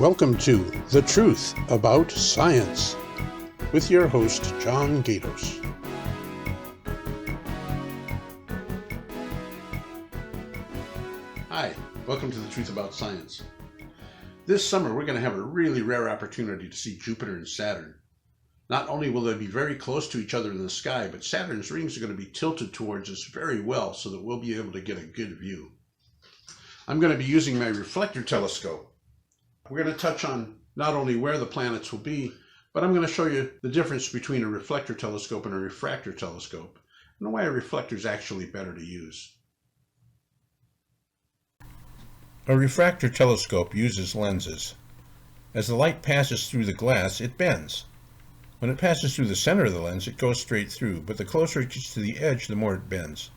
Welcome to The Truth About Science with your host, John Gatos. Hi, welcome to The Truth About Science. This summer, we're going to have a really rare opportunity to see Jupiter and Saturn. Not only will they be very close to each other in the sky, but Saturn's rings are going to be tilted towards us very well so that we'll be able to get a good view. I'm going to be using my Reflector telescope. We're going to touch on not only where the planets will be, but I'm going to show you the difference between a reflector telescope and a refractor telescope, and why a reflector is actually better to use. A refractor telescope uses lenses. As the light passes through the glass, it bends. When it passes through the center of the lens, it goes straight through, but the closer it gets to the edge, the more it bends.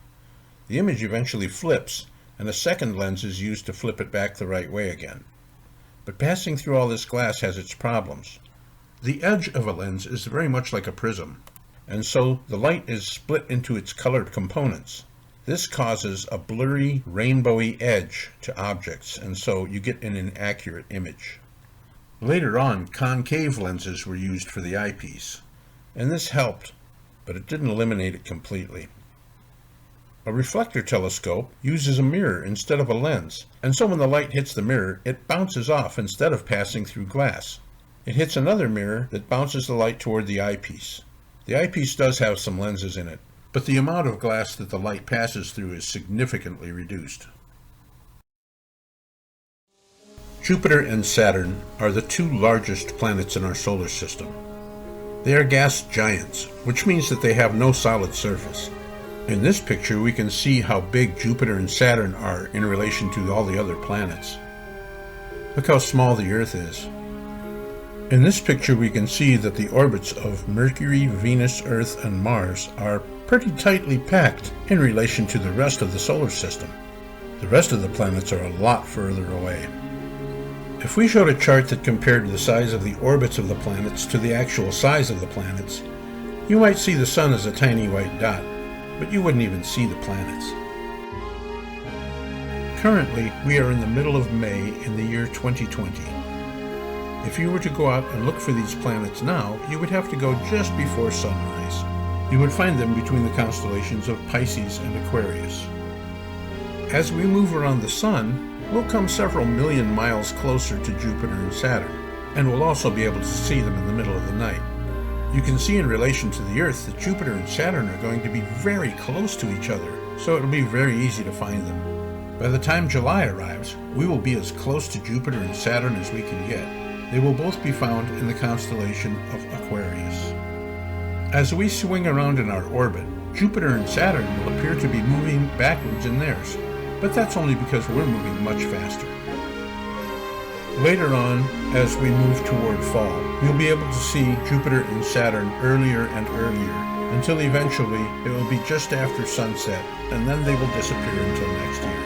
The image eventually flips, and a second lens is used to flip it back the right way again. But passing through all this glass has its problems. The edge of a lens is very much like a prism, and so the light is split into its colored components. This causes a blurry, rainbowy edge to objects, and so you get an inaccurate image. Later on, concave lenses were used for the eyepiece, and this helped, but it didn't eliminate it completely. A reflector telescope uses a mirror instead of a lens, and so when the light hits the mirror, it bounces off instead of passing through glass. It hits another mirror that bounces the light toward the eyepiece. The eyepiece does have some lenses in it, but the amount of glass that the light passes through is significantly reduced. Jupiter and Saturn are the two largest planets in our solar system. They are gas giants, which means that they have no solid surface. In this picture, we can see how big Jupiter and Saturn are in relation to all the other planets. Look how small the Earth is. In this picture, we can see that the orbits of Mercury, Venus, Earth, and Mars are pretty tightly packed in relation to the rest of the solar system. The rest of the planets are a lot further away. If we showed a chart that compared the size of the orbits of the planets to the actual size of the planets, you might see the Sun as a tiny white dot, but you wouldn't even see the planets. Currently, we are in the middle of May in the year 2020. If you were to go out and look for these planets now, you would have to go just before sunrise. You would find them between the constellations of Pisces and Aquarius. As we move around the Sun, we'll come several million miles closer to Jupiter and Saturn, and we'll also be able to see them in the middle of the night. You can see in relation to the Earth that Jupiter and Saturn are going to be very close to each other, so it'll be very easy to find them. By the time July arrives, we will be as close to Jupiter and Saturn as we can get. They will both be found in the constellation of Aquarius. As we swing around in our orbit, Jupiter and Saturn will appear to be moving backwards in theirs, but that's only because we're moving much faster. Later on, as we move toward fall, we'll be able to see Jupiter and Saturn earlier and earlier, until eventually it will be just after sunset, and then they will disappear until next year.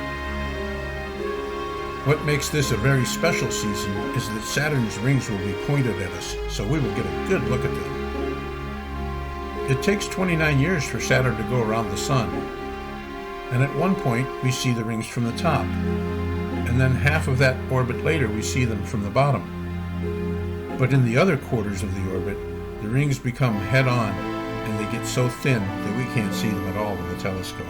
What makes this a very special season is that Saturn's rings will be pointed at us, so we will get a good look at them. It takes 29 years for Saturn to go around the Sun, and at one point we see the rings from the top, and then half of that orbit later we see them from the bottom. But in the other quarters of the orbit, the rings become head-on, and they get so thin that we can't see them at all with a telescope.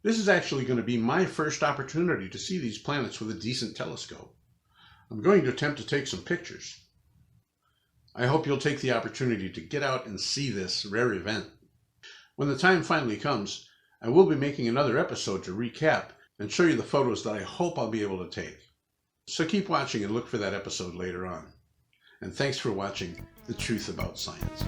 This is actually going to be my first opportunity to see these planets with a decent telescope. I'm going to attempt to take some pictures. I hope you'll take the opportunity to get out and see this rare event. When the time finally comes, I will be making another episode to recap and show you the photos that I hope I'll be able to take. So keep watching and look for that episode later on. And thanks for watching The Truth About Science.